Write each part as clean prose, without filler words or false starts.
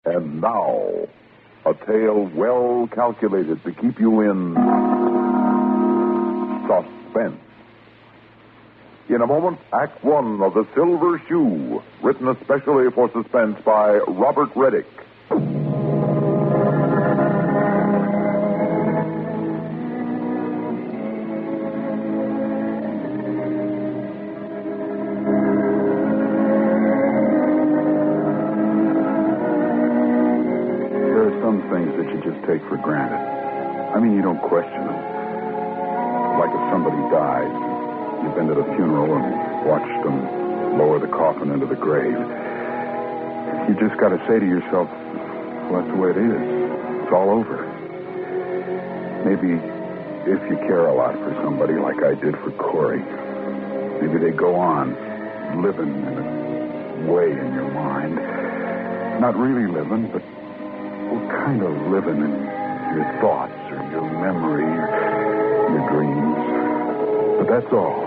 And now, a tale well calculated to keep you in suspense. In a moment, Act One of The Silver Shoe, written especially for Suspense by Robert Reddick. Take for granted. I mean, you don't question them. Like if somebody died, you've been to the funeral and watched them lower the coffin into the grave. You just got to say to yourself, well, that's the way it is. It's all over. Maybe if you care a lot for somebody like I did for Corey, maybe they go on living in a way in your mind. Not really living, but kind of living in your thoughts or your memory or your dreams. But that's all.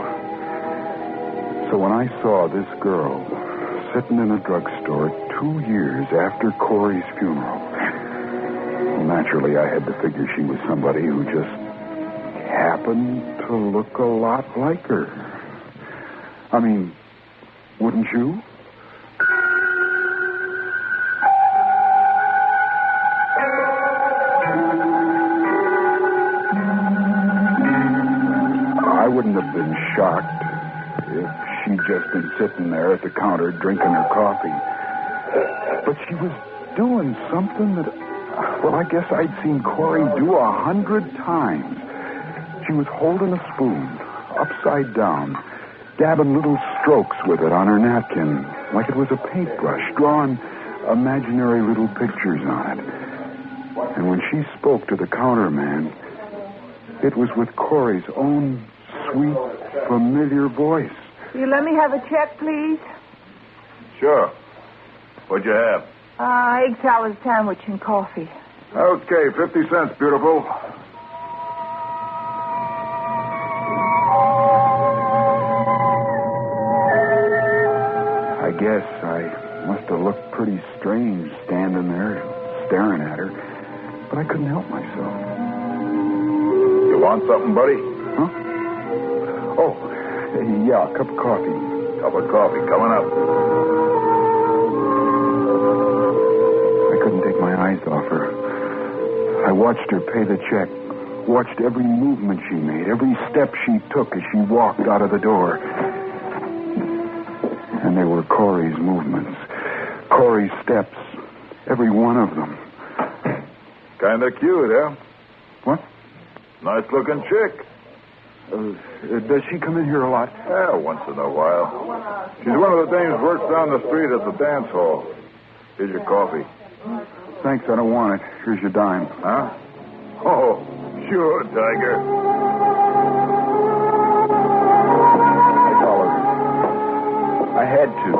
So when I saw this girl sitting in a drugstore 2 years after Corey's funeral, well, naturally I had to figure she was somebody who just happened to look a lot like her. I mean, wouldn't you? I wouldn't have been shocked if she'd just been sitting there at the counter drinking her coffee. But she was doing something that, well, I guess I'd seen Corey do 100 times. She was holding a spoon, upside down, dabbing little strokes with it on her napkin, like it was a paintbrush, drawing imaginary little pictures on it. And when she spoke to the counter man, it was with Corey's own sweet, familiar voice. You let me have a check, please? Sure. What'd you have? Egg salad sandwich and coffee. Okay, 50 cents, beautiful. I guess I must have looked pretty strange standing there, staring at her, but I couldn't help myself. You want something, buddy? Huh? Oh, yeah, a cup of coffee. Cup of coffee coming up. I couldn't take my eyes off her. I watched her pay the check, watched every movement she made, every step she took as she walked out of the door. And they were Corey's movements, Corey's steps, every one of them. Kind of cute, huh? What? Nice-looking chick. Does she come in here a lot? Yeah, once in a while. She's one of the dames who works down the street at the dance hall. Here's your coffee. Thanks, I don't want it. Here's your dime. Huh? Oh, sure, Tiger. I followed her. I had to.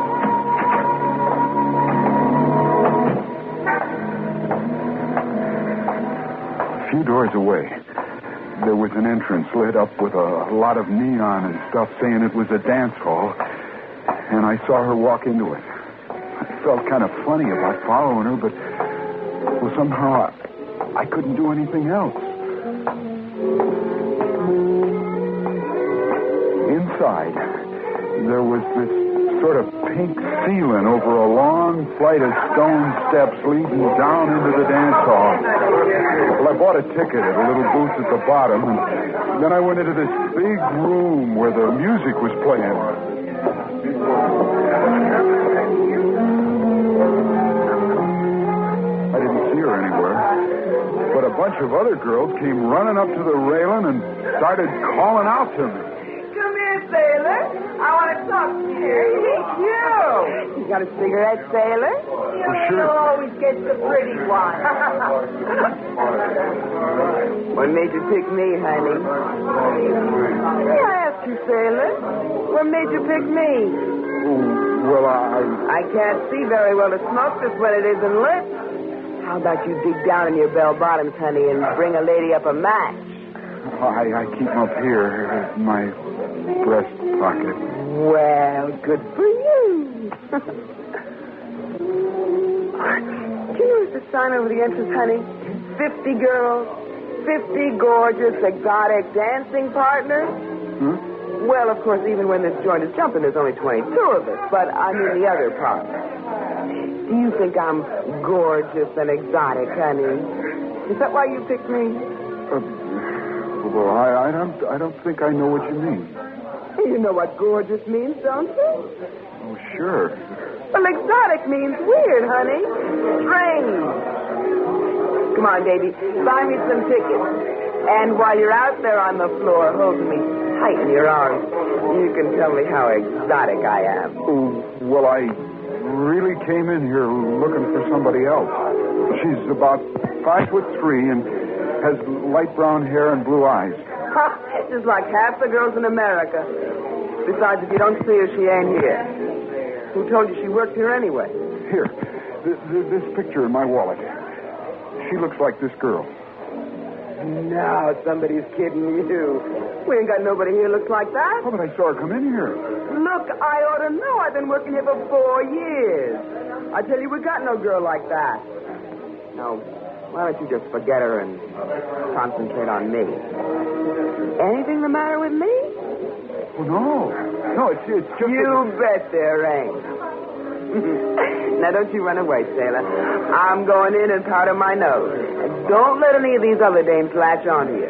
A few doors away, there was an entrance lit up with a lot of neon and stuff saying it was a dance hall, and I saw her walk into it. I felt kind of funny about following her, but well, somehow I couldn't do anything else. Inside, there was this sort of pink ceiling over a long flight of stone steps leading down into the dance hall. Well, I bought a ticket at a little booth at the bottom, and then I went into this big room where the music was playing. I didn't see her anywhere, but a bunch of other girls came running up to the railing and started calling out to me. Come here, sailor. I want to talk to you. It's you. You got a cigarette, sailor? Sure. Always gets the pretty one. What made you pick me, honey? Yeah, I asked you, sailor. What made you pick me? Well, I can't see very well to smoke this when it isn't lit. How about you dig down in your bell bottoms, honey, and bring a lady up a match? I keep them up here in my breast pocket. Well, good for you. Do you know the sign over the entrance, honey? 50 girls, 50 gorgeous, exotic dancing partners. Well, of course, even when this joint is jumping, there's only 22 of us. But I mean the other partners. Do you think I'm gorgeous and exotic, honey? Is that why you picked me? Well, I don't think I know what you mean. You know what gorgeous means, don't you? Oh, sure. Well, exotic means weird, honey. Strange. Come on, baby. Buy me some tickets. And while you're out there on the floor holding me tight in your arms, you can tell me how exotic I am. Oh, well, I really came in here looking for somebody else. She's about 5'3" and has light brown hair and blue eyes. Just like half the girls in America. Besides, if you don't see her, she ain't here. Who told you she worked here anyway? Here, this picture in my wallet. She looks like this girl. No, somebody's kidding you. We ain't got nobody here looks like that. Oh, but I saw her come in here. Look, I ought to know. I've been working here for 4 years. I tell you, we got no girl like that. No, why don't you just forget her and concentrate on me? Anything the matter with me? Oh, no. No, it's just... You bet there ain't. Now, don't you run away, sailor. I'm going in and powder my nose. And don't let any of these other dames latch onto you.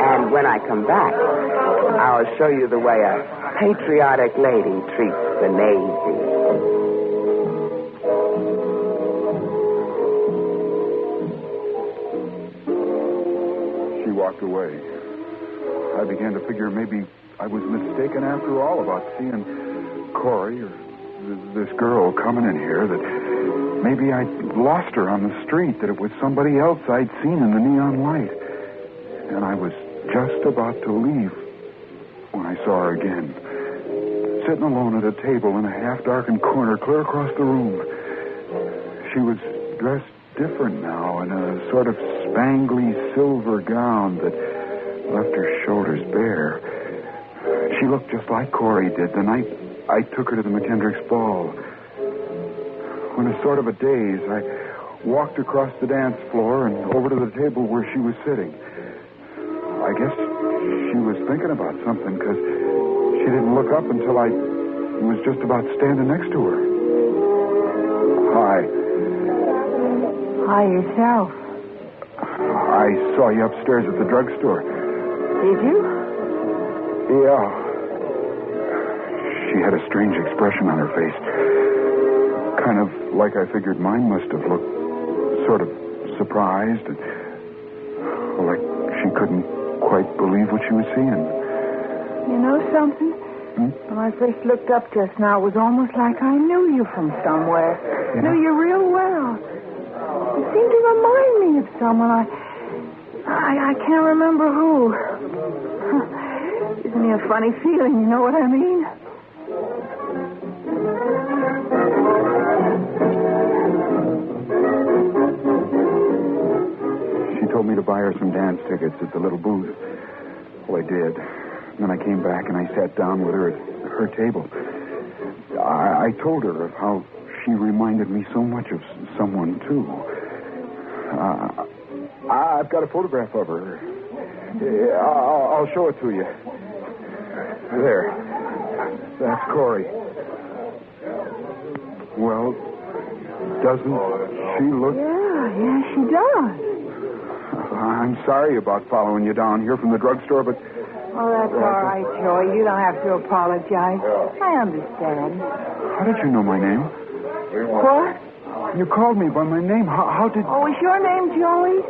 And when I come back, I'll show you the way a patriotic lady treats the Navy. She walked away. I began to figure maybe I was mistaken after all about seeing Corey or this girl coming in here, that maybe I'd lost her on the street, that it was somebody else I'd seen in the neon light. And I was just about to leave when I saw her again, sitting alone at a table in a half-darkened corner clear across the room. She was dressed different now in a sort of spangly silver gown that left her shoulders bare. She looked just like Corey did the night I took her to the McKendrick's ball. In a sort of a daze, I walked across the dance floor and over to the table where she was sitting. I guess she was thinking about something, because she didn't look up until I was just about standing next to her. Hi. Hi, yourself. I saw you upstairs at the drugstore. Did you? Yeah. She had a strange expression on her face. Kind of like I figured mine must have looked. Sort of surprised. And, like she couldn't quite believe what she was seeing. You know something? When I first looked up just now, it was almost like I knew you from somewhere. Yeah. Knew you real well. You seemed to remind me of someone. I can't remember who. Gives me a funny feeling, you know what I mean? She told me to buy her some dance tickets at the little booth. Well, I did. Then I came back and I sat down with her at her table. I told her of how she reminded me so much of someone, too. I've got a photograph of her. I'll show it to you. There. That's Corey. Well, doesn't she look... Yeah, she does. I'm sorry about following you down here from the drugstore, but... Oh, that's all right, Joey. You don't have to apologize. I understand. How did you know my name? What? You called me by my name. How did... Oh, is your name Joey?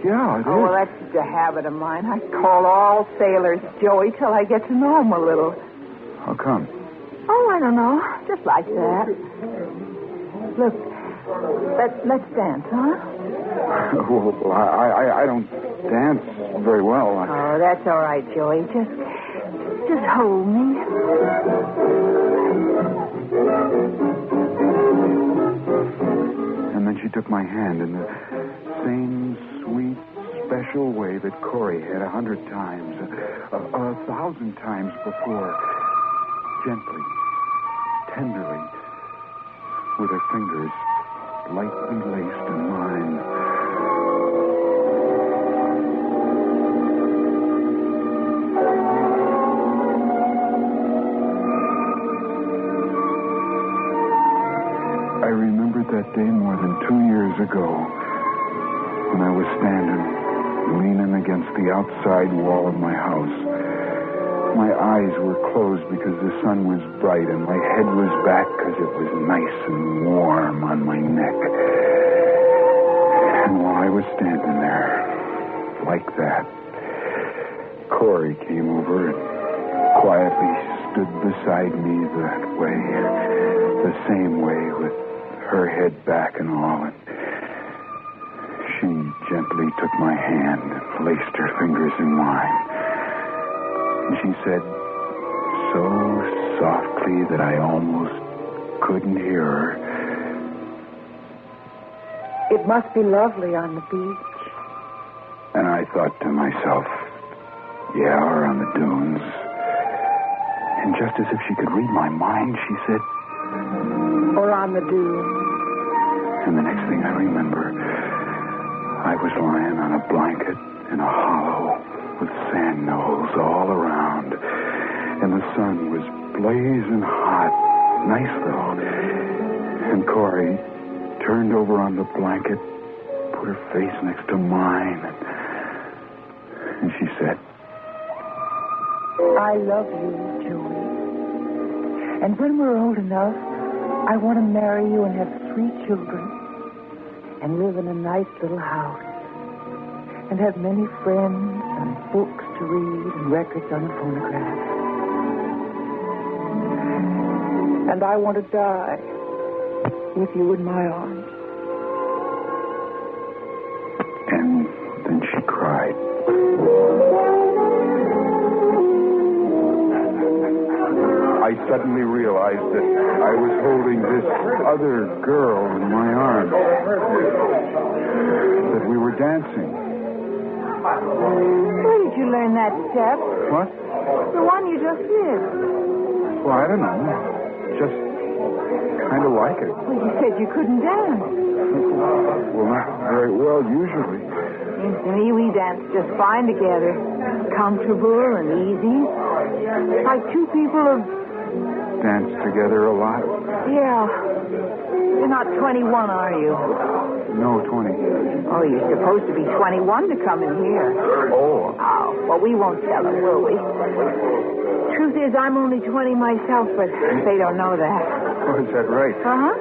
Yeah, it is. Oh, well, that's just a habit of mine. I call all sailors Joey till I get to know them a little. How come? Oh, I don't know. Just like that. Look, let's dance, huh? Well, I don't dance very well. Oh, that's all right, Joey. Just hold me. And then she took my hand in the same sweet, special way that Corey had 100 times, 1,000 times before. Gently, tenderly, with her fingers lightly laced in mine. I remembered that day more than 2 years ago when I was standing, leaning against the outside wall of my house. My eyes were closed because the sun was bright, and my head was back because it was nice and warm on my neck. And while I was standing there, like that, Corey came over and quietly stood beside me that way, the same way, with her head back and all. And she gently took my hand and laced her fingers in mine. And she said, so softly that I almost couldn't hear her, It must be lovely on the beach. and I thought to myself, yeah, or on the dunes. And just as if she could read my mind, she said, Or on the dune. and the next thing I remember, I was lying on a blanket in a hollow with sand knolls all around. And the sun was blazing hot. Nice, though. And Corey turned over on the blanket, put her face next to mine, and she said, I love you, Joey. And when we're old enough, I want to marry you and have 3 children and live in a nice little house and have many friends and books to read and records on the phonograph. And I want to die with you in my arms. and then she cried. I suddenly realized that I was holding this other girl in my arms, that we were dancing. Where did you learn that step? What? The one you just did. Well, I don't know. Just kind of like it. Well, you said you couldn't dance. Well, not very well, usually. Seems to me we dance just fine together. Comfortable and easy. Like 2 people have... Danced together a lot. Yeah. You're not 21, are you? No, 20. Oh, you're supposed to be 21 to come in here. Oh. Oh, well, we won't tell them, will we? Truth is, I'm only 20 myself, but they don't know that. Oh, is that right? Uh-huh.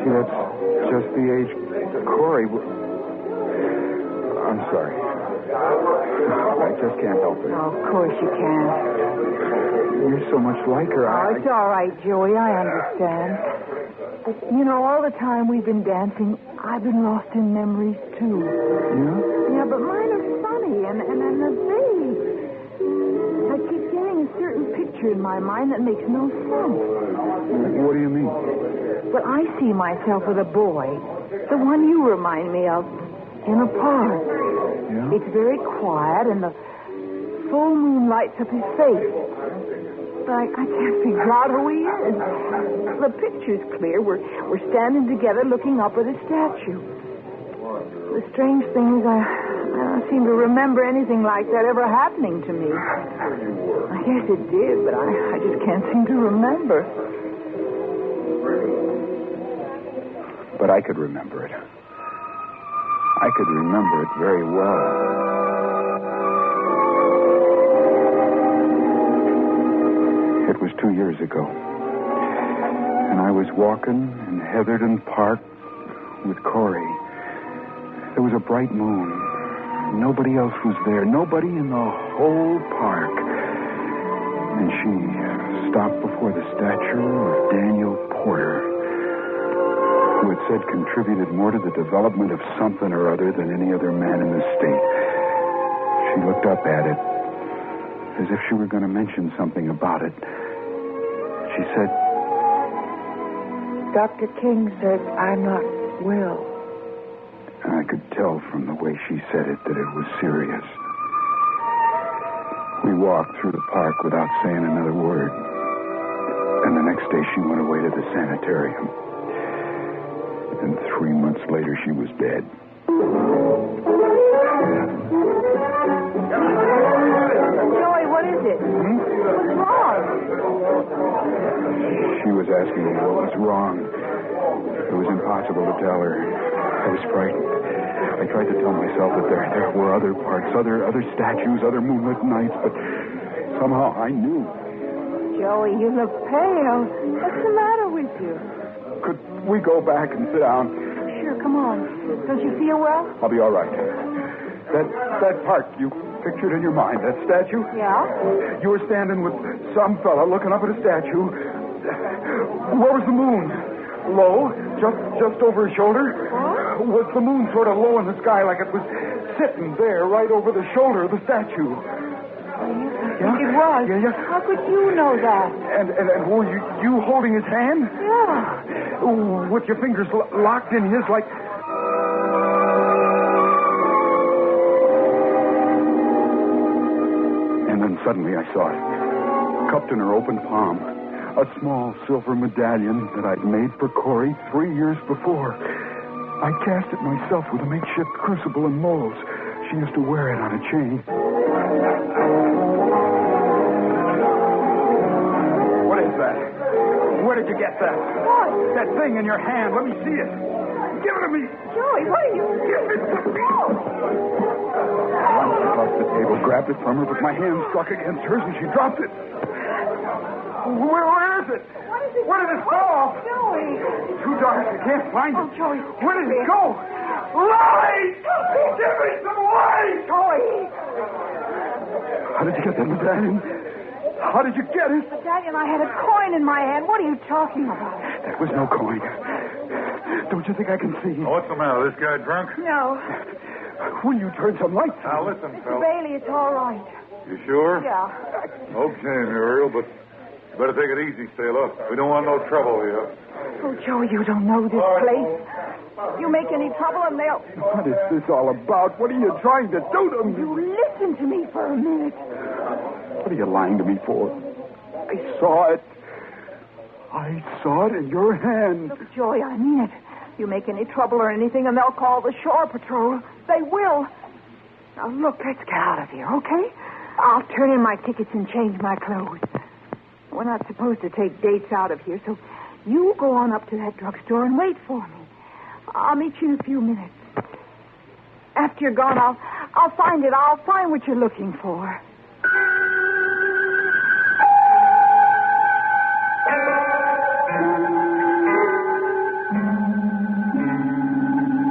See, that's just the age. Corey, I'm sorry. I just can't help it. Oh, of course you can. You're so much like her. Oh, it's all right, Joey. I understand. But, you know, all the time we've been dancing, I've been lost in memories, too. Yeah? Yeah, but mine are funny and they're vague. I keep getting a certain picture in my mind that makes no sense. What do you mean? Well, I see myself with a boy, the one you remind me of, in a park. Yeah? It's very quiet, and the full moon lights up his face. But I can't figure out who he is. The picture's clear. We're standing together looking up at a statue. The strange thing is I don't seem to remember anything like that ever happening to me. I guess it did, but I just can't seem to remember. But I could remember it. I could remember it very well. It was 2 years ago. And I was walking in Heatherton Park with Corey. There was a bright moon. Nobody else was there. Nobody in the whole park. And she stopped before the statue of Daniel Porter, who it said contributed more to the development of something or other than any other man in the state. She looked up at it as if she were going to mention something about it. She said, Dr. King said I'm not well. and I could tell from the way she said it that it was serious. We walked through the park without saying another word. And the next day she went away to the sanitarium. And 3 months later, she was dead. Joey, what is it? What's wrong? She was asking me what was wrong. It was impossible to tell her. I was frightened. I tried to tell myself that there were other parts, other statues, other moonlit nights, but somehow I knew. Joey, you look pale. What's the matter with you? Could we go back and sit down? Sure, come on. Don't you feel well? I'll be all right. That part you pictured in your mind, that statue? Yeah? You were standing with some fella looking up at a statue. Where was the moon? Low? Just over his shoulder? What? Was the moon sort of low in the sky like it was sitting there right over the shoulder of the statue? I think it was. Yeah. How could you know that? And were you holding his hand? Yeah. With your fingers locked in his like... And then suddenly I saw it. Cupped in her open palm. A small silver medallion that I'd made for Corey 3 years before. I cast it myself with a makeshift crucible and molds. She used to wear it on a chain. What is that? Where did you get that? What? That thing in your hand. Let me see it. Give it to me. Joey, what are you... Give it to me. I launched across the table, grabbed it from her, but my hand struck against hers and she dropped it. Where is it? What is it? Where did it fall? Joey. Too dark. I can't find it. Oh, Joey. Where did it go? Light! Give me some light! Joey. How did you get that medallion? How did you get it? Medallion, I had a coin in my hand. What are you talking about? That was no coin. Don't you think I can see? What's the matter? This guy drunk? No. Will you turn some lights Now, on? listen, Mr. Phil. Bailey, it's all right. You sure? Yeah. Okay, Muriel, but you better take it easy, sailor. We don't want no trouble here. Oh, Joey, you don't know this place. You make any trouble and they'll... What is this all about? What are you trying to do to me? You listen to me for a minute. What are you lying to me for? I saw it. I saw it in your hand. Look, Joey, I mean it. You make any trouble or anything and they'll call the shore patrol. They will. Now, look, let's get out of here, okay? I'll turn in my tickets and change my clothes. We're not supposed to take dates out of here, so you go on up to that drugstore and wait for me. I'll meet you in a few minutes. After you're gone, I'll find it. I'll find what you're looking for.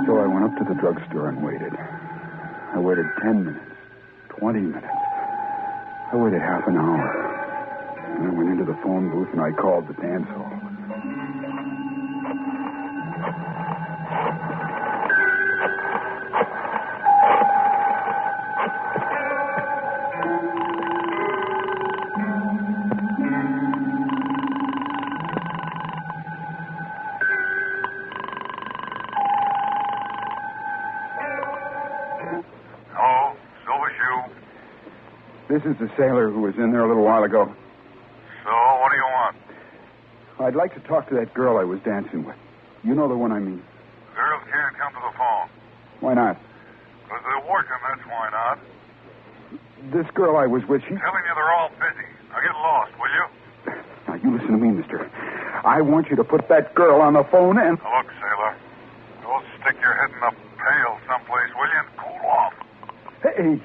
So I went up to the drugstore and waited. I waited 10 minutes, 20 minutes. I waited half an hour. And I went into the phone booth and I called the dance hall. Hello, Silver Shoe. This is the sailor who was in there a little while ago. So, what do you want? I'd like to talk to that girl I was dancing with. You know the one I mean. Girls can't come to the phone. Why not? Because they're working, that's why not. This girl I was with, she... Telling you they're all busy. Now get lost, will you? Now, you listen to me, mister. I want you to put that girl on the phone and... Now, look, sailor. Go stick your head in a pail someplace, will you, and cool off. Hey!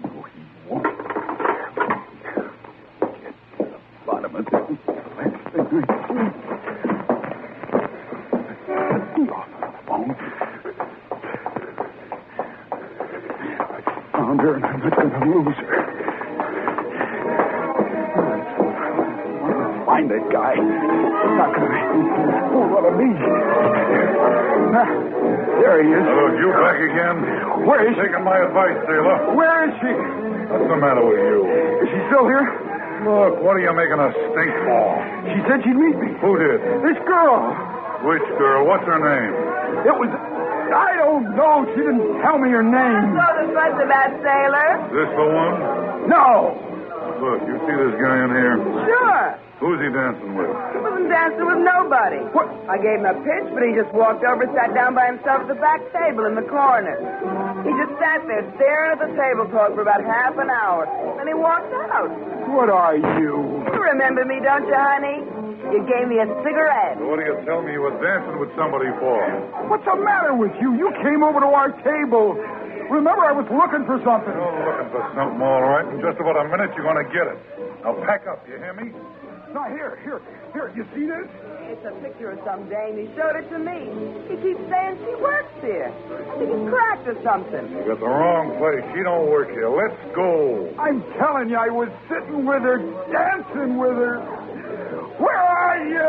No, he won't. Get to the bottom of this. Last thing I see. Get off the phone. I found her, and I'm not going to lose her. Find that guy. He's not going to make me fool out of me. There he is. Hello, you back again? Where is she? Taking my advice, sailor. Where is she? What's the matter with you? Is she still here? Look, what are you making a stink for? She said she'd meet me. Who did? This girl. Which girl? What's her name? It was... I don't know. She didn't tell me her name. So the front of that sailor? This the one? No. Look, you see this guy in here? Sure. Who's he dancing with? He wasn't dancing with nobody. What? I gave him a pitch, but he just walked over, sat down by himself at the back table in the corner. He just sat there staring at the tablecloth for about half an hour. Then he walked out. What are you? You remember me, don't you, honey? You gave me a cigarette. What do you tell me you were dancing with somebody for? What's the matter with you? You came over to our table. Remember, I was looking for something. You're looking for something, all right. In just about a minute, you're going to get it. Now, pack up, you hear me? Now, here. You see this? It's a picture of some dame. He showed it to me. He keeps saying she works here. I think he's cracked or something. You got the wrong place. She don't work here. Let's go. I'm telling you, I was sitting with her, dancing with her. Where are you?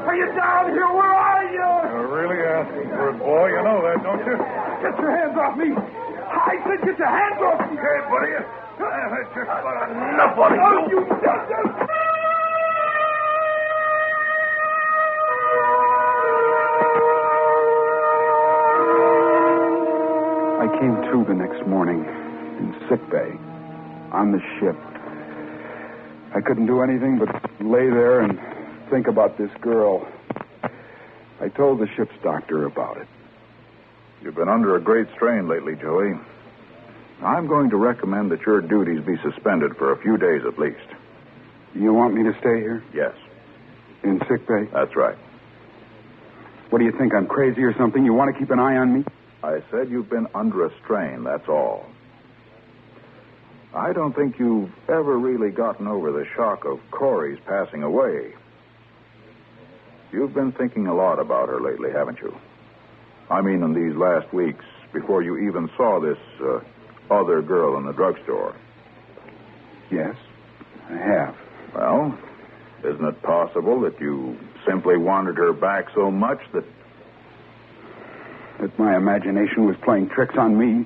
Are you down here? Where are you? You're really asking for it, boy. You know that, don't you? Get your hands off me. I said get your hands off me. Okay, buddy. That's just about enough of you. Oh, you just... I came to the next morning in sickbay on the ship. I couldn't do anything but lay there and think about this girl. I told the ship's doctor about it. You've been under a great strain lately, Joey. I'm going to recommend that your duties be suspended for a few days at least. You want me to stay here? Yes, In sickbay? that's right. What do you think, I'm crazy or something? You want to keep an eye on me? I said you've been under a strain, that's all. I don't think you've ever really gotten over the shock of Corey's passing away. You've been thinking a lot about her lately, haven't you? I mean, in these last weeks, before you even saw this other girl in the drugstore. Yes, I have. Well, isn't it possible that you simply wanted her back so much that... That my imagination was playing tricks on me?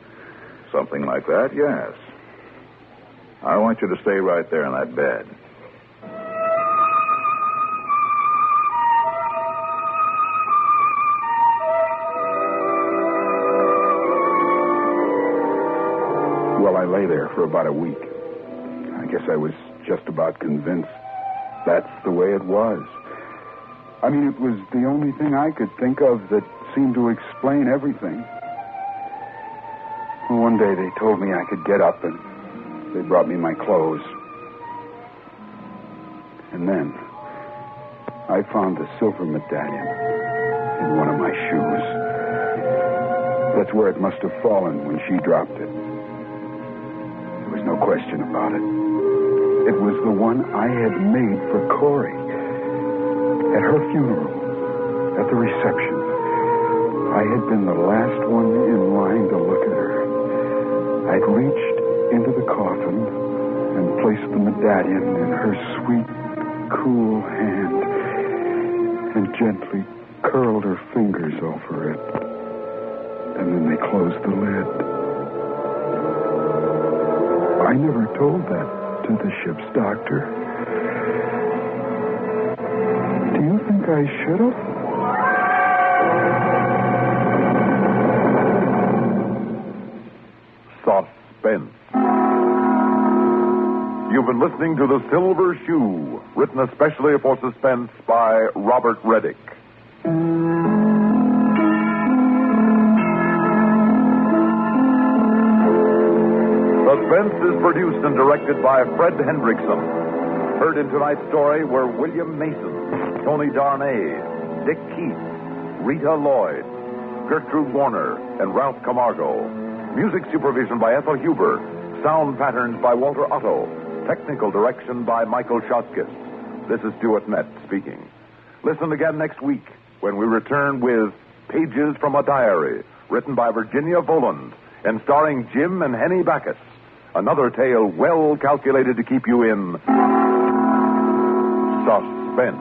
Something like that, yes. I want you to stay right there in that bed. Well, I lay there for about a week. I guess I was just about convinced that's the way it was. I mean, it was the only thing I could think of that seemed to explain everything. Well, one day they told me I could get up, and they brought me my clothes. And then I found the silver medallion in one of my shoes. That's where it must have fallen when she dropped it. There was no question about it. It was the one I had made for Corey. At her funeral, at the reception, I had been the last one in line to look at her. I'd reached into the coffin and placed the medallion in her sweet, cool hand and gently curled her fingers over it. And then they closed the lid. I never told that to the ship's doctor. Do you think I should have? Suspense. You've been listening to The Silver Shoe, written especially for Suspense by Robert Reddick. Suspense is produced and directed by Fred Hendrickson. Heard in tonight's story were William Mason, Tony Darnay, Dick Keith, Rita Lloyd, Gertrude Warner, and Ralph Camargo. Music supervision by Ethel Huber. Sound patterns by Walter Otto. Technical direction by Michael Shoskis. This is Stuart Nett speaking. Listen again next week when we return with Pages from a Diary, written by Virginia Voland and starring Jim and Henny Backus. Another tale well calculated to keep you in suspense.